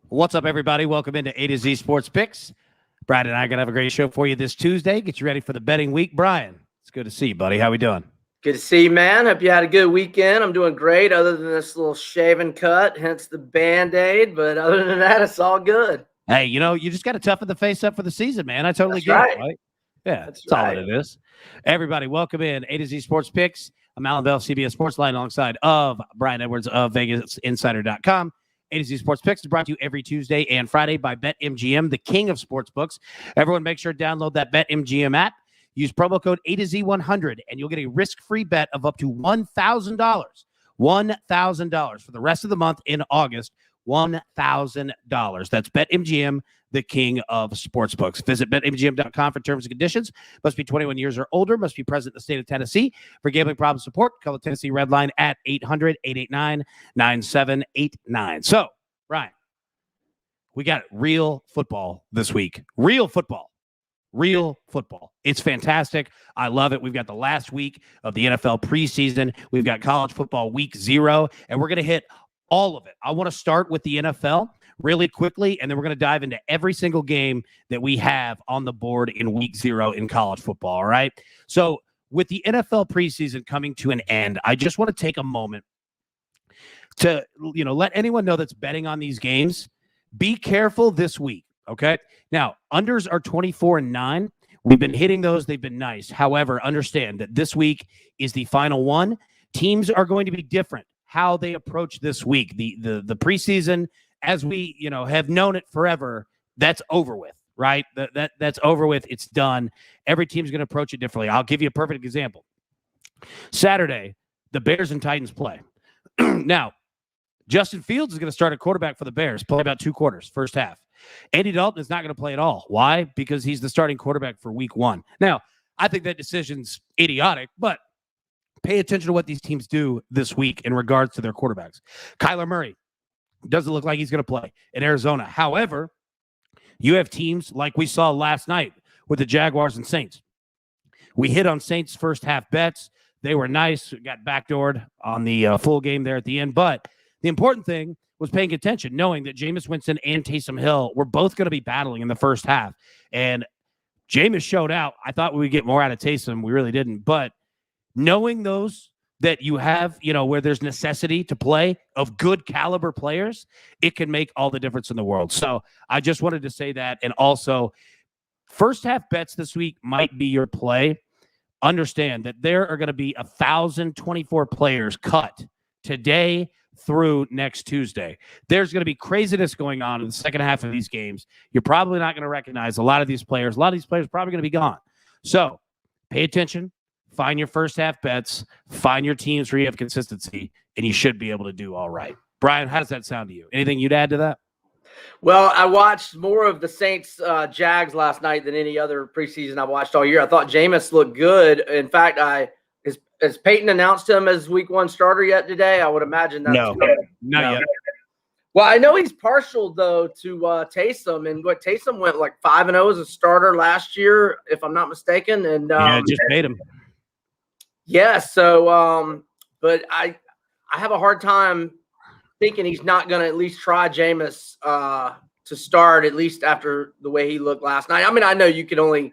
What's up, everybody? Welcome into A to Z Sports Picks. Brian and I are going to have a great show for you this Tuesday. Get you ready for the betting week. Brian, it's good to see you, buddy. How we doing? Good to see you, man. Hope you had a good weekend. I'm doing great other than this little shaven cut, hence the Band-Aid. But other than that, it's all good. Hey, you just got to toughen the face up for the season, man. I totally get it, right? Yeah, that's all it is. Everybody, welcome in A to Z Sports Picks. I'm Alan Bell, CBS Sports Line, alongside of Brian Edwards of VegasInsider.com. A to Z Sports Picks is brought to you every Tuesday and Friday by BetMGM, the king of sportsbooks. Everyone, make sure to download that BetMGM app. Use promo code A to Z 100, and you'll get a risk-free bet of up to $1,000. $1,000 for the rest of the month in August. $1,000. That's BetMGM, the king of sportsbooks. Visit BetMGM.com for terms and conditions. Must be 21 years or older. Must be present in the state of Tennessee. For gambling problem support, call the Tennessee Red Line at 800-889-9789. So, Ryan, we got real football this week. Real football. It's fantastic. I love it. We've got the last week of the NFL preseason. We've got college football week 0, and we're going to hit all of it. I want to start with the NFL really quickly, and then we're going to dive into every single game that we have on the board in week 0 in college football, all right? So with the NFL preseason coming to an end, I just want to take a moment to, let anyone know that's betting on these games, be careful this week, okay? Now, unders are 24-9. We've been hitting those. They've been nice. However, understand that this week is the final one. Teams are going to be different how they approach this week. The preseason, as we have known it forever, that's over with, right? That's over with. It's done. Every team's going to approach it differently. I'll give you a perfect example. Saturday, the Bears and Titans play. Now, Justin Fields is going to start at quarterback for the Bears, play about 2 quarters, first half. Andy Dalton is not going to play at all. Why? Because he's the starting quarterback for week 1. Now, I think that decision's idiotic, but pay attention to what these teams do this week in regards to their quarterbacks. Kyler Murray doesn't look like he's going to play in Arizona. However, you have teams like we saw last night with the Jaguars and Saints. We hit on Saints' first half bets. They were nice. Got backdoored on the full game there at the end. But the important thing was paying attention, knowing that Jameis Winston and Taysom Hill were both going to be battling in the first half. And Jameis showed out. I thought we would get more out of Taysom. We really didn't. But knowing those that you have, where there's necessity to play of good caliber players, it can make all the difference in the world. So I just wanted to say that. And also, first half bets this week might be your play. Understand that there are going to be 1,024 players cut today through next Tuesday. There's going to be craziness going on in the second half of these games. You're probably not going to recognize a lot of these players. A lot of these players are probably going to be gone. So pay attention. Find your first half bets, find your teams where you have consistency, and you should be able to do all right. Brian, how does that sound to you? Anything you'd add to that? Well, I watched more of the Saints Jags last night than any other preseason I've watched all year. I thought Jameis looked good. In fact, has Peyton announced him as week 1 starter yet today? I would imagine that's no, not yet. Well, I know he's partial, though, to Taysom. And Taysom went like 5-0 as a starter last year, if I'm not mistaken. And just made him. Yeah, so but I have a hard time thinking he's not going to at least try Jameis to start, at least after the way he looked last night. I mean, I know you can only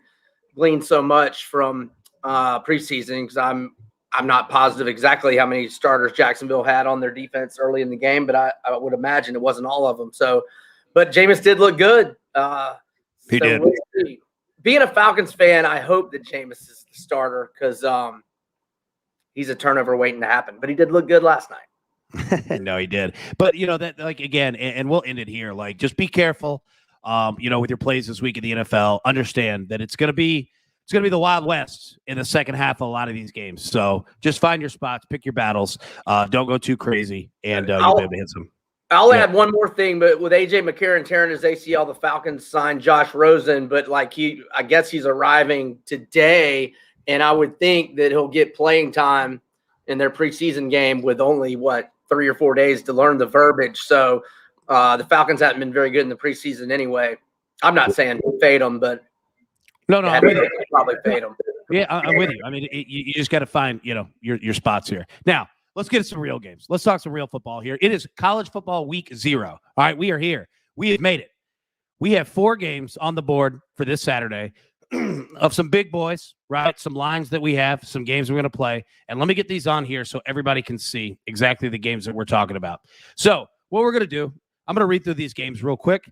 glean so much from preseason because I'm not positive exactly how many starters Jacksonville had on their defense early in the game, but I would imagine it wasn't all of them. So, but Jameis did look good. He did. Being a Falcons fan, I hope that Jameis is the starter because he's a turnover waiting to happen, but he did look good last night. No, he did. But, that again, and we'll end it here. Just be careful, with your plays this week in the NFL. Understand that it's going to be the Wild West in the second half of a lot of these games. So just find your spots, pick your battles. Don't go too crazy, and you'll be able to hit some. I'll add one more thing, but with A.J. McCarron tearing his ACL, the Falcons signed Josh Rosen, but I guess he's arriving today. And I would think that he'll get playing time in their preseason game with only, 3 or 4 days to learn the verbiage. So the Falcons haven't been very good in the preseason anyway. I'm not saying fade them, but no, I'm with you. Probably fade them. Yeah, I'm with you. I mean, you just got to find, your spots here. Now, let's get to some real games. Let's talk some real football here. It is college football week 0. All right, we are here. we have made it. We have 4 games on the board for this Saturday of some big boys, right? Some lines that we have, some games we're going to play. And let me get these on here so everybody can see exactly the games that we're talking about. So what we're going to do, I'm going to read through these games real quick.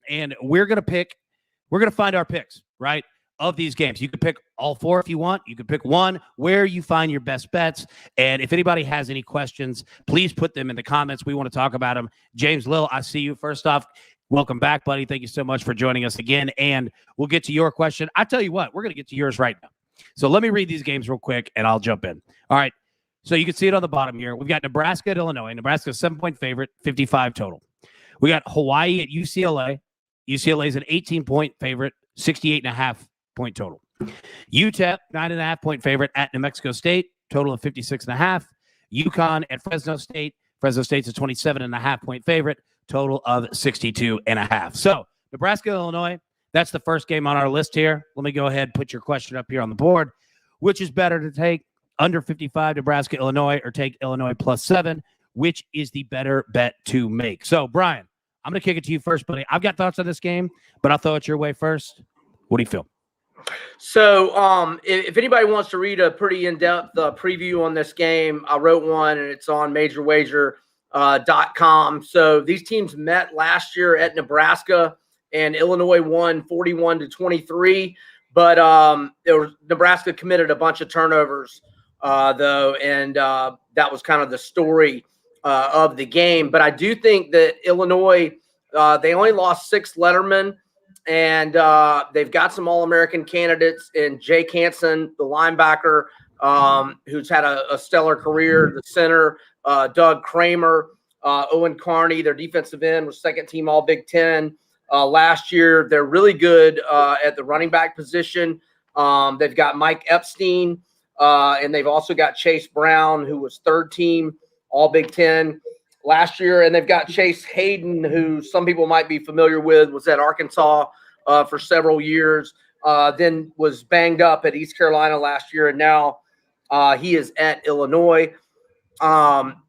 And we're going to find our picks, right, of these games. You can pick all 4 if you want. You can pick one, where you find your best bets. And if anybody has any questions, please put them in the comments. We want to talk about them. James Lill, I see you. First off, welcome back, buddy. Thank you so much for joining us again. And we'll get to your question. I tell you what, we're going to get to yours right now. So let me read these games real quick, and I'll jump in. All right. So you can see it on the bottom here. We've got Nebraska at Illinois. Nebraska's 7-point favorite, 55 total. We got Hawaii at UCLA. UCLA is an 18-point favorite, 68.5-point total. UTEP, 9.5-point favorite at New Mexico State, total of 56.5. UConn at Fresno State. Fresno State's a 27.5-point favorite, total of 62.5. So Nebraska, Illinois, that's the first game on our list here. Let me go ahead and put your question up here on the board. Which is better to take, under 55, Nebraska, Illinois, or take Illinois +7? Which is the better bet to make? So, Brian, I'm going to kick it to you first, buddy. I've got thoughts on this game, but I'll throw it your way first. What do you feel? So, if anybody wants to read a pretty in-depth preview on this game, I wrote one, and it's on majorwager.com. So these teams met last year at Nebraska, and Illinois won 41-23. But Nebraska committed a bunch of turnovers, though, and that was kind of the story of the game. But I do think that Illinois, they only lost 6 lettermen, and they've got some All-American candidates in Jake Hansen, the linebacker, who's had a stellar career, the center, Doug Kramer, Owen Carney, their defensive end, was second-team All-Big Ten last year. They're really good at the running back position. They've got Mike Epstein, and they've also got Chase Brown, who was third-team All-Big Ten last year. And they've got Chase Hayden, who some people might be familiar with, was at Arkansas for several years, then was banged up at East Carolina last year, and now he is at Illinois.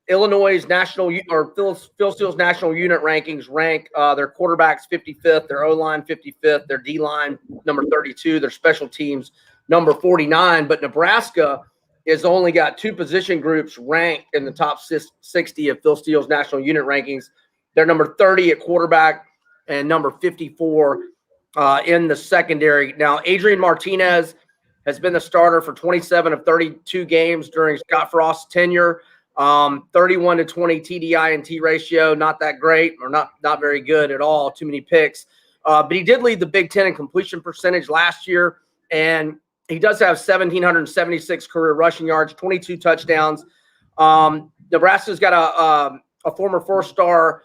Illinois' national, or Phil Steele's national unit rankings rank their quarterbacks 55th, their O-line 55th, their D-line number 32, their special teams number 49. But Nebraska has only got 2 position groups ranked in the top 60 of Phil Steele's national unit rankings. They're number 30 at quarterback and number 54 in the secondary. Now, Adrian Martinez has been the starter for 27 of 32 games during Scott Frost's tenure. 31-20 TDI and T ratio, not that great, or not very good at all. Too many picks. But he did lead the Big Ten in completion percentage last year, and he does have 1,776 career rushing yards, 22 touchdowns. Nebraska's got a former 4-star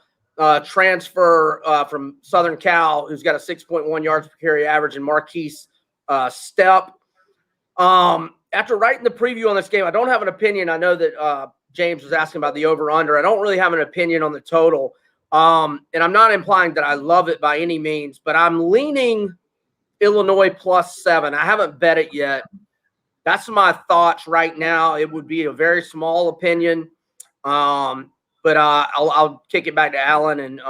transfer from Southern Cal who's got a 6.1 yards per carry average, and Marquise Stepp. After writing the preview on this game, I don't have an opinion. I know that James was asking about the over-under. I don't really have an opinion on the total. And I'm not implying that I love it by any means, but I'm leaning Illinois +7. I haven't bet it yet. That's my thoughts right now. It would be a very small opinion. But I'll kick it back to Alan and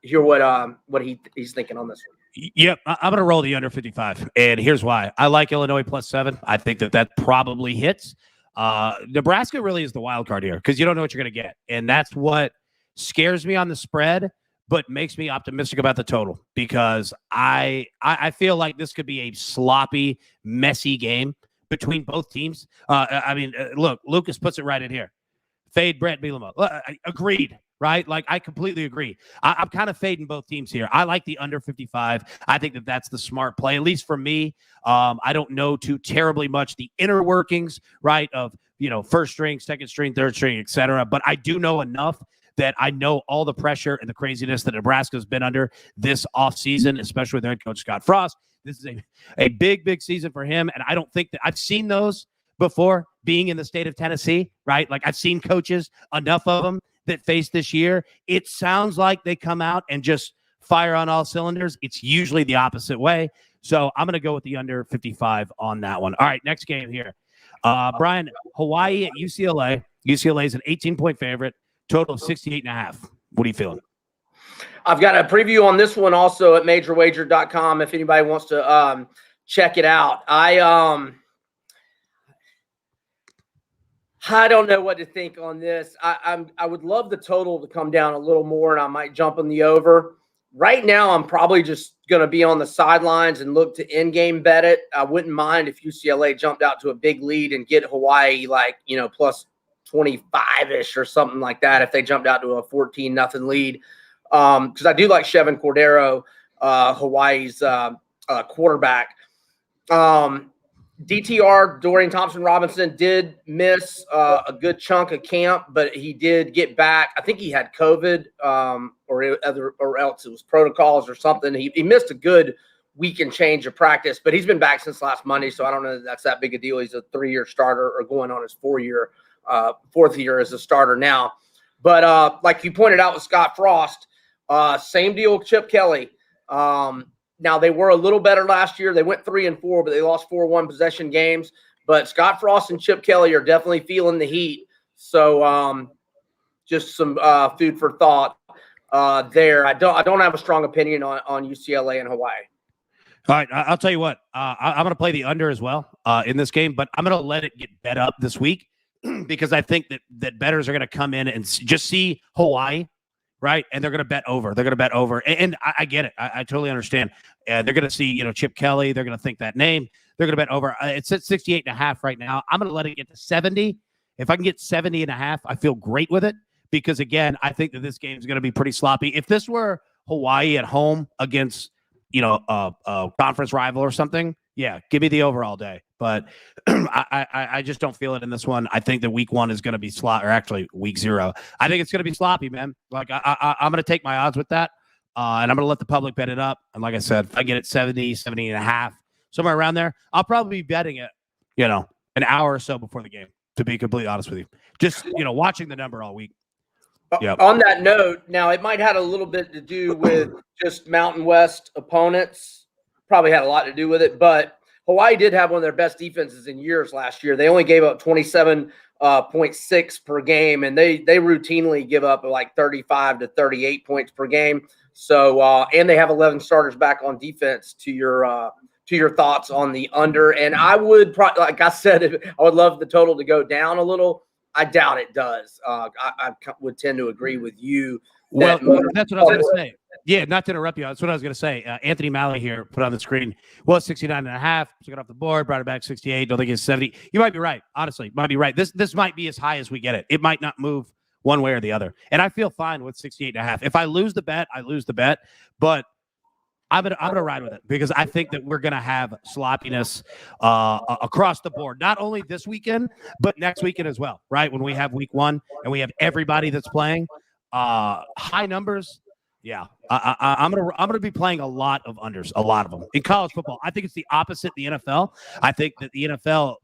hear what he's thinking on this one. Yep, I'm going to roll the under 55, and here's why. I like Illinois +7. I think that probably hits. Nebraska really is the wild card here because you don't know what you're going to get, and that's what scares me on the spread, but makes me optimistic about the total because I feel like this could be a sloppy, messy game between both teams. Look, Lucas puts it right in here. Fade Brett Bielema. Agreed, right? Like, I completely agree. I'm kind of fading both teams here. I like the under 55. I think that's the smart play, at least for me. I don't know too terribly much the inner workings, right, of, first string, second string, third string, etc. But I do know enough that I know all the pressure and the craziness that Nebraska's been under this offseason, especially with their head coach Scott Frost. This is a big, big season for him, and I don't think that I've seen those before being in the state of Tennessee, right? Like, I've seen coaches, enough of them, that face this year. It sounds like they come out and just fire on all cylinders. It's usually the opposite way. So I'm going to go with the under 55 on that one. All right, next game here. Brian, Hawaii at UCLA. UCLA is an 18-point favorite, total of 68.5. What are you feeling? I've got a preview on this one also at majorwager.com if anybody wants to check it out. I don't know what to think on this. I would love the total to come down a little more, and I might jump on the over. Right now, I'm probably just going to be on the sidelines and look to in-game bet it. I wouldn't mind if UCLA jumped out to a big lead and get Hawaii plus 25-ish or something like that if they jumped out to a 14-0 lead. Because I do like Chevin Cordero, Hawaii's quarterback. DTR, Dorian Thompson-Robinson, did miss a good chunk of camp, but he did get back. I think he had COVID or else it was protocols or something. He missed a good week and change of practice, but he's been back since last Monday, so I don't know that that's that big a deal. He's a 3-year starter or going on his fourth year as a starter now. But like you pointed out with Scott Frost, same deal with Chip Kelly. Now, they were a little better last year. They went 3-4, but they lost 4 1-possession games. But Scott Frost and Chip Kelly are definitely feeling the heat. So just some food for thought there. I don't have a strong opinion on UCLA and Hawaii. All right, I'll tell you what. I'm going to play the under as well in this game, but I'm going to let it get bet up this week because I think that bettors are going to come in and just see Hawaii. Right. And they're going to bet over. They're going to bet over. And I get it. I totally understand. They're going to see, Chip Kelly. They're going to think that name. They're going to bet over. It's at 68.5 right now. I'm going to let it get to 70. If I can get 70.5, I feel great with it because, again, I think that this game is going to be pretty sloppy. If this were Hawaii at home against, a conference rival or something, yeah, give me the over all day. But I just don't feel it in this one. I think that week 1 is going to be sloppy, or actually week 0. I think it's going to be sloppy, man. Like I'm going to take my odds with that, and I'm going to let the public bet it up. And like I said, if I get it 70.5, somewhere around there, I'll probably be betting it, an hour or so before the game. To be completely honest with you, just watching the number all week. Yep. On that note, now it might have a little bit to do with just Mountain West opponents. Probably had a lot to do with it, but Hawaii did have one of their best defenses in years last year. They only gave up 27.6 per game, and they routinely give up like 35 to 38 points per game. So, and they have 11 starters back on defense. To your thoughts on the under, and I would probably, like I said, I would love the total to go down a little. I doubt it does. I would tend to agree with you. That's what I was going to say. Yeah, not to interrupt you. That's what I was going to say. Anthony Malley here put on the screen was 69.5. Took it off the board, brought it back 68. Don't think it's 70. You might be right. Honestly, might be right. This might be as high as we get it. It might not move one way or the other. And I feel fine with 68.5. If I lose the bet, I lose the bet. But I'm gonna ride with it because I think that we're gonna have sloppiness across the board, not only this weekend but next weekend as well. Right when we have week 1 and we have everybody that's playing high numbers. Yeah, I'm gonna be playing a lot of unders, a lot of them in college football. I think it's the opposite. The NFL. I think that the NFL.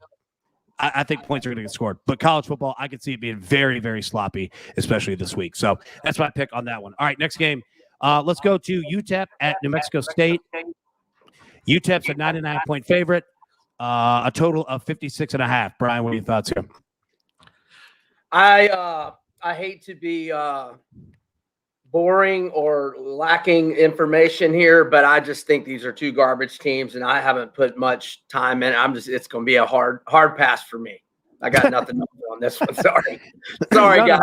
I think points are going to get scored, but college football, I could see it being very, very sloppy, especially this week. So that's my pick on that one. All right, next game. Let's go to UTEP at New Mexico State. UTEP's a 9.5-point favorite, a total of 56.5. Brian, what are your thoughts here? I hate to be boring or lacking information here, but I just think these are two garbage teams, and I haven't put much time in. It's going to be a hard pass for me. I got nothing on this one. Sorry, guys.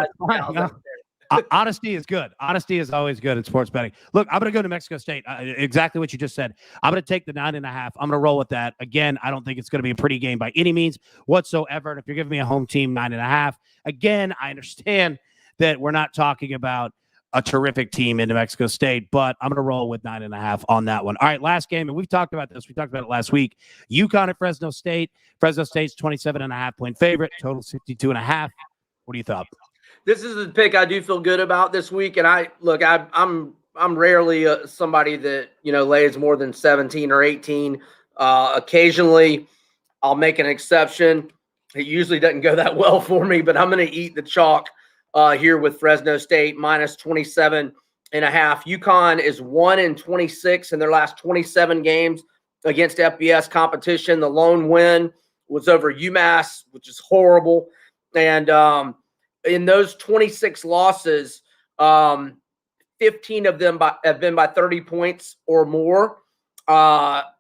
Honesty is good. Honesty is always good in sports betting. Look, I'm going to go to New Mexico State. Exactly what you just said. I'm going to take the 9.5. I'm going to roll with that. Again, I don't think it's going to be a pretty game by any means whatsoever. And if you're giving me a home team 9.5, again, I understand that we're not talking about a terrific team in New Mexico State, but I'm going to roll with 9.5 on that one. All right, last game, and we've talked about this. We talked about it last week. UConn at Fresno State. Fresno State's 27.5-point favorite, total 62.5. What do you thought? This is the pick I do feel good about this week, and I'm rarely somebody that lays more than 17 or 18. Occasionally, I'll make an exception. It usually doesn't go that well for me, but I'm going to eat the chalk here with Fresno State minus 27.5. UConn is 1-26 in their last 27 games against FBS competition. The lone win was over UMass, which is horrible, and in those 26 losses, 15 of them have been by 30 points or more.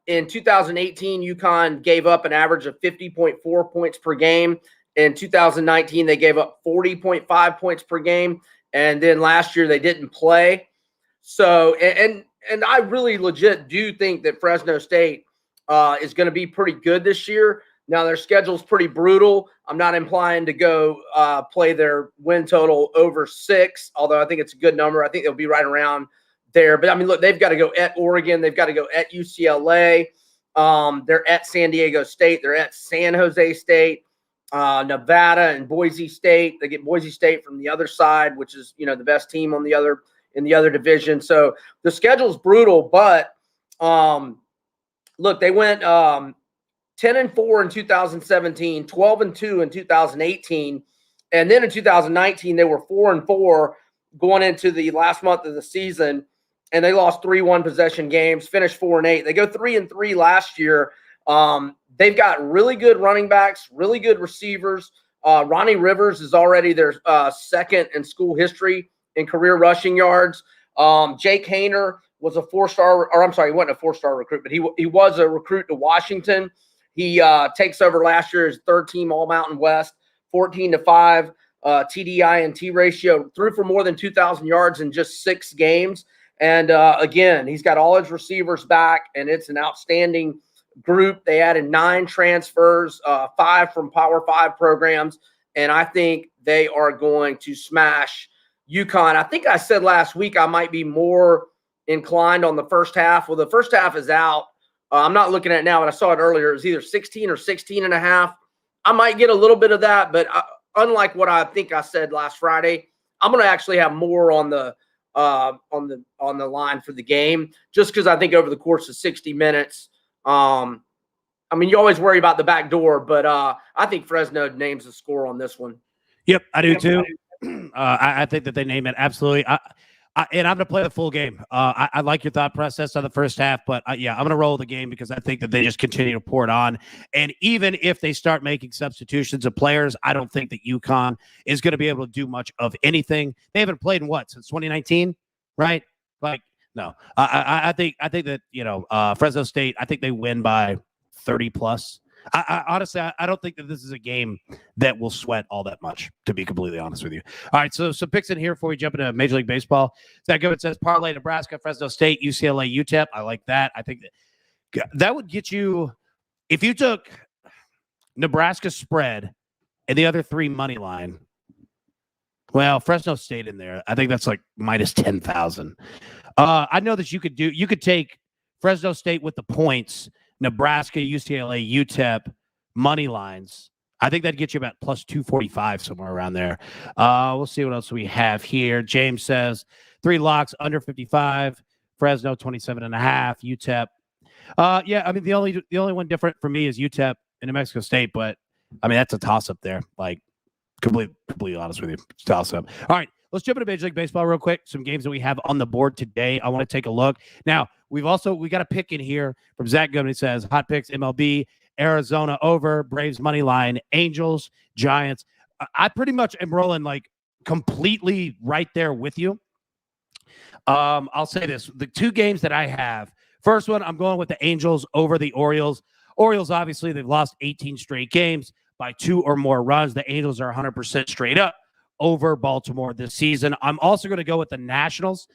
In 2018, UConn gave up an average of 50.4 points per game. In 2019, they gave up 40.5 points per game. And then last year, they didn't play. So, and I really legit do think that Fresno State is going to be pretty good this year. Now, their schedule's pretty brutal. I'm not implying to go play their win total over 6, although I think it's a good number. I think they'll be right around there. But, I mean, look, they've got to go at Oregon. They've got to go at UCLA. They're at San Diego State. They're at San Jose State, Nevada, and Boise State. They get Boise State from the other side, which is, the best team on the other in the other division. So the schedule's brutal, but look, they went 10-4 in 2017, 12-2 in 2018, and then in 2019 they were 4-4 going into the last month of the season, and they lost 3 one-possession games, finished 4-8. They go 3-3 last year. They've got really good running backs, really good receivers. Ronnie Rivers is already their second in school history in career rushing yards. Jake Haener was a 4-star, or I'm sorry, he wasn't a 4-star recruit, but he was a recruit to Washington. He takes over last year's third team All Mountain West, 14-5 TDI and T ratio, threw for more than 2,000 yards in just 6 games. And again, he's got all his receivers back, and it's an outstanding group. They added 9 transfers, 5 from Power 5 programs, and I think they are going to smash UConn. I think I said last week I might be more inclined on the first half. Well, the first half is out. I'm not looking at it now, but I saw it earlier. It was either 16 or 16.5. I might get a little bit of that, but unlike what I think I said last Friday, I'm going to actually have more on the line for the game, just because I think over the course of 60 minutes, I mean, you always worry about the back door, but I think Fresno names the score on this one. Yep, I do too. I think that they name it absolutely. And I'm going to play the full game. I like your thought process on the first half, but yeah, I'm going to roll the game because I think that they just continue to pour it on. And even if they start making substitutions of players, I don't think that UConn is going to be able to do much of anything. They haven't played in since 2019, right? Like, no. I think that Fresno State, I think they win by 30 plus. I honestly, I don't think that this is a game that will sweat all that much, to be completely honest with you. All right, so some picks in here before we jump into Major League Baseball. That good. It says parlay Nebraska, Fresno State, UCLA, UTEP. I like that. I think that would get you, if you took Nebraska spread and the other 3 money line. Well, Fresno State in there. I think that's like minus 10,000. I know that you could take Fresno State with the points, Nebraska, UCLA, UTEP money lines. I think that'd get you about plus 245, somewhere around there. We'll see what else we have here. James says 3 locks under 55. Fresno 27.5. UTEP. Yeah, I mean the only one different for me is UTEP in New Mexico State, but I mean that's a toss up there. Like completely honest with you, it's a toss up. All right. Let's jump into Major League Baseball real quick. Some games that we have on the board today. I want to take a look. Now, we got a pick in here from Zach Goodman. He says, hot picks, MLB, Arizona over, Braves money line, Angels, Giants. I pretty much am rolling like completely right there with you. I'll say this. The 2 games that I have, first one, I'm going with the Angels over the Orioles. Orioles, obviously, they've lost 18 straight games by 2 or more runs. The Angels are 100% straight up over Baltimore this season. I'm also going to go with the Nationals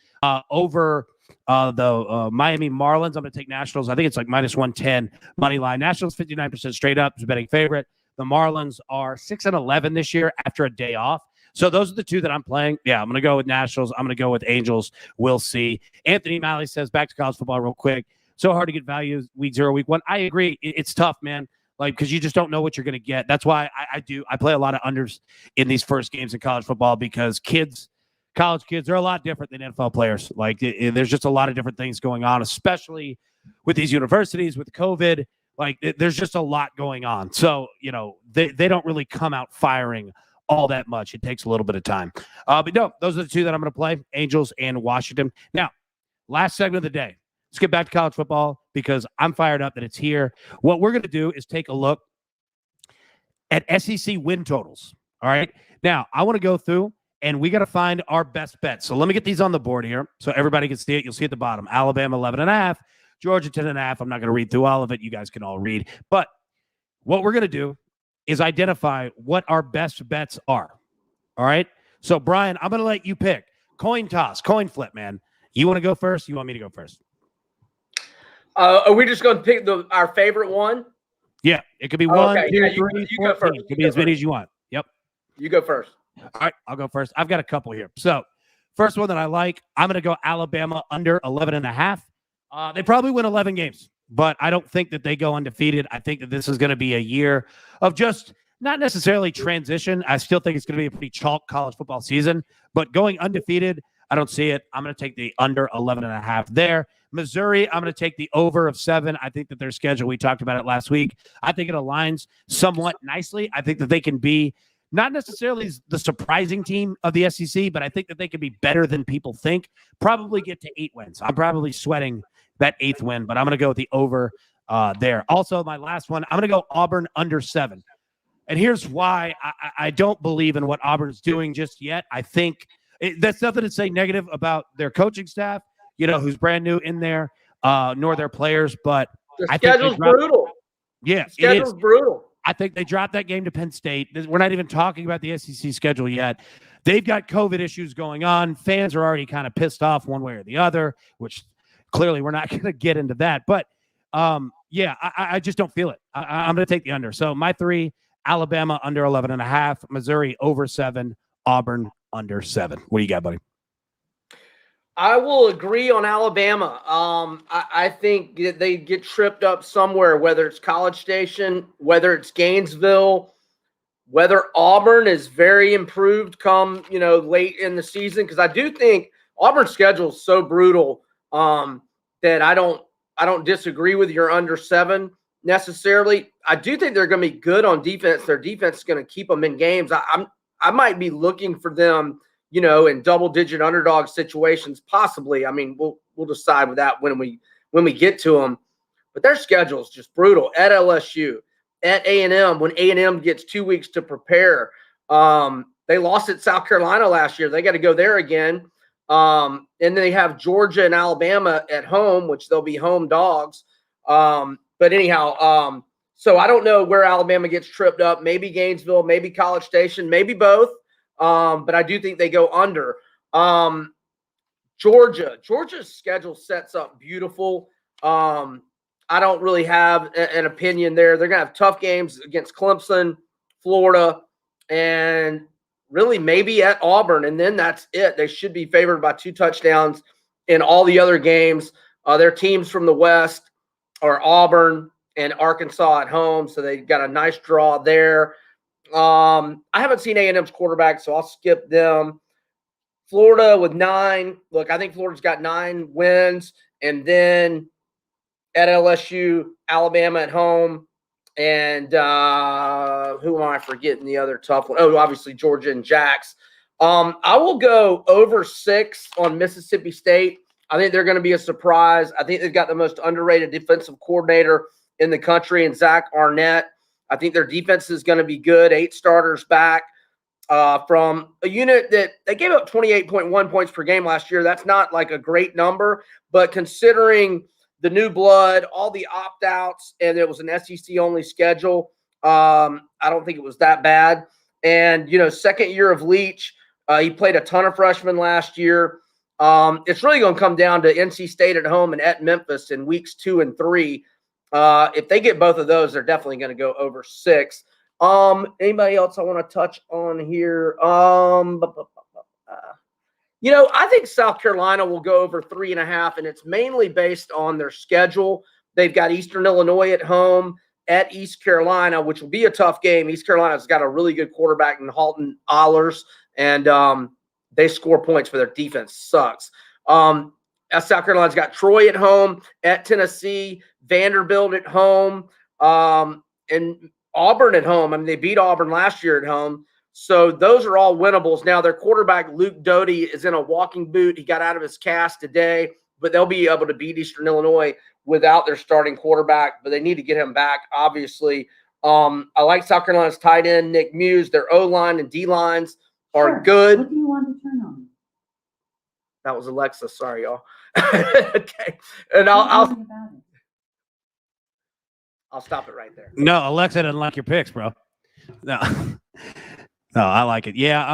over the Miami Marlins. I'm going to take Nationals. I think it's like minus 110 money line. Nationals 59% straight up is a betting favorite. The Marlins are 6-11 this year after a day off. So those are the 2 that I'm playing. Yeah, I'm going to go with Nationals. I'm going to go with Angels. We'll see. Anthony Malley says, back to college football real quick. So hard to get value week 0, week 1. I agree. It's tough, man. Like, because you just don't know what you're going to get. That's why I play a lot of unders in these first games in college football, because college kids are a lot different than NFL players. Like, there's just a lot of different things going on, especially with these universities, with COVID. Like, there's just a lot going on. So, they don't really come out firing all that much. It takes a little bit of time. But no, those are the 2 that I'm going to play, Angels and Washington. Now, last segment of the day. Let's get back to college football because I'm fired up that it's here. What we're going to do is take a look at SEC win totals. All right. Now, I want to go through and we got to find our best bet. So let me get these on the board here so everybody can see it. You'll see at the bottom, Alabama 11.5, Georgia 10.5. I'm not going to read through all of it. You guys can all read. But what we're going to do is identify what our best bets are. All right? So, Brian, I'm going to let you pick. Coin toss, coin flip, man. You want to go first? You want me to go first? Are we just going to pick our favorite one? Yeah, it could be one, okay. 2, Yeah, 3, you 14. go first. It could be as many as you want. Yep. You go first. All right, I'll go first. I've got a couple here. So, first one that I like, I'm going to go Alabama under 11.5. They probably win 11 games, but I don't think that they go undefeated. I think that this is going to be a year of just not necessarily transition. I still think it's going to be a pretty chalk college football season, but going undefeated, I don't see it. I'm going to take the under 11.5 there. Missouri, I'm going to take the over of 7. I think that their schedule, we talked about it last week, I think it aligns somewhat nicely. I think that they can be not necessarily the surprising team of the SEC, but I think that they can be better than people think. Probably get to 8 wins. I'm probably sweating that 8th win, but I'm going to go with the over there. Also, my last one, I'm going to go Auburn under 7. And here's why I don't believe in what Auburn's doing just yet. I think that's nothing to say negative about their coaching staff, who's brand new in there, nor their players. But the schedule's brutal. Yeah, the schedule's brutal. I think they dropped that game to Penn State. We're not even talking about the SEC schedule yet. They've got COVID issues going on. Fans are already kind of pissed off one way or the other, which clearly we're not going to get into that. But, I just don't feel it. I'm going to take the under. So my 3, Alabama under 11.5, Missouri over 7, Auburn under 7. What do you got, buddy? I will agree on Alabama. I think they get tripped up somewhere, whether it's College Station, whether it's Gainesville, whether Auburn is very improved come, late in the season. Because I do think Auburn's schedule is so brutal that I don't disagree with your under 7 necessarily. I do think they're going to be good on defense. Their defense is going to keep them in games. I might be looking for them, in double-digit underdog situations, possibly. I mean, we'll decide with that when we get to them. But their schedule is just brutal. At LSU, at A&M, when A&M gets 2 weeks to prepare. They lost at South Carolina last year. They got to go there again. And then they have Georgia and Alabama at home, which they'll be home dogs. But anyhow, so I don't know where Alabama gets tripped up. Maybe Gainesville, maybe College Station, maybe both. But I do think they go under. Georgia's schedule sets up beautiful. I don't really have an opinion there. They're going to have tough games against Clemson, Florida, and really maybe at Auburn. And then that's it. They should be favored by 2 touchdowns in all the other games. Their teams from the West are Auburn and Arkansas at home. So they got a nice draw there. I haven't seen A&M's quarterback, so I'll skip them. Florida with 9. Look, I think Florida's got 9 wins. And then at LSU, Alabama at home. And who am I forgetting the other tough one? Oh, obviously Georgia and Jax. I will go over 6 on Mississippi State. I think they're going to be a surprise. I think they've got the most underrated defensive coordinator in the country in Zach Arnett. I think their defense is going to be good. 8 starters back from a unit that they gave up 28.1 points per game last year. That's not like a great number, but considering the new blood, all the opt-outs, and it was an SEC-only schedule, I don't think it was that bad. And, second year of Leach, he played a ton of freshmen last year. It's really going to come down to NC State at home and at Memphis in weeks 2 and 3. If they get both of those, they're definitely going to go over 6. Anybody else I want to touch on here? I think South Carolina will go over 3.5, and it's mainly based on their schedule. They've got Eastern Illinois at home, at East Carolina, which will be a tough game. East Carolina's got a really good quarterback in Halton Ahlers, and they score points for their defense. Sucks. South Carolina's got Troy at home, at Tennessee, Vanderbilt at home, and Auburn at home. I mean, they beat Auburn last year at home. So those are all winnables. Now, their quarterback, Luke Doty, is in a walking boot. He got out of his cast today, but they'll be able to beat Eastern Illinois without their starting quarterback, but they need to get him back, obviously. I like South Carolina's tight end, Nick Muse. Their O-line and D-lines are Sure. good. What do you want to turn on? That was Alexa. Sorry, y'all. Okay, and Don't I'll worry about it. I'll stop it right there. No, Alexa doesn't like your picks, bro. No, no, I like it. Yeah,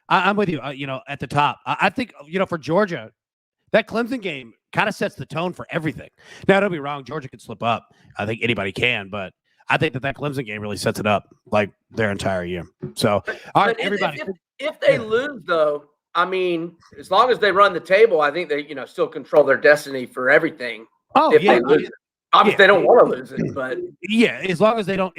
I'm with you. At the top, I think for Georgia, that Clemson game kind of sets the tone for everything. Now, don't be wrong, Georgia could slip up. I think anybody can, but I think that Clemson game really sets it up like their entire year. So, all right, But everybody. if they lose, though, I mean, as long as they run the table, I think they still control their destiny for everything. Oh, If yeah. they lose it. Obviously, they don't want to lose it, but Yeah, as long as they don't,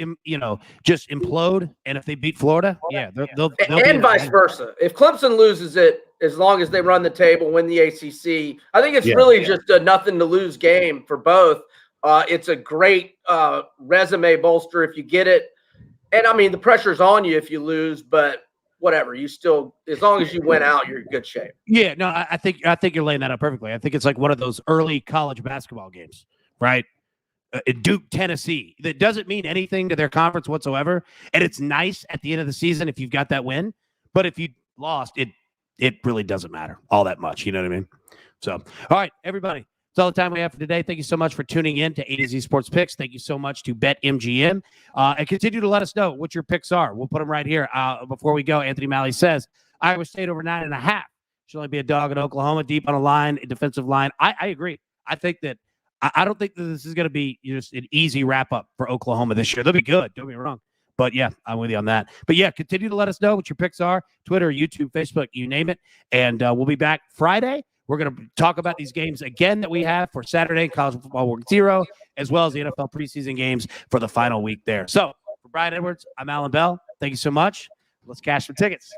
just implode, and if they beat Florida, they'll and vice versa. If Clemson loses it, as long as they run the table, win the ACC, I think it's really just a nothing to lose game for both. It's a great resume bolster if you get it, and I mean the pressure's on you if you lose, but whatever, you still, as long as you win out, you're in good shape. Yeah, no, I think you're laying that out perfectly. I think it's like one of those early college basketball games, right? Duke, Tennessee. That doesn't mean anything to their conference whatsoever. And it's nice at the end of the season if you've got that win. But if you lost, it really doesn't matter all that much. You know what I mean? So, all right, everybody. That's all the time we have for today. Thank you so much for tuning in to A to Z Sports Picks. Thank you so much to BetMGM. And continue to let us know what your picks are. We'll put them right here. Before we go, Anthony Malley says, Iowa State over 9.5. Should only be a dog in Oklahoma, deep on a line, a defensive line. I agree. I think that I don't think that this is going to be just an easy wrap-up for Oklahoma this year. They'll be good. Don't be wrong. But, yeah, I'm with you on that. But, yeah, continue to let us know what your picks are. Twitter, YouTube, Facebook, you name it. And we'll be back Friday. We're going to talk about these games again that we have for Saturday, College Football Week 0, as well as the NFL preseason games for the final week there. So, for Brian Edwards, I'm Alan Bell. Thank you so much. Let's cash some tickets.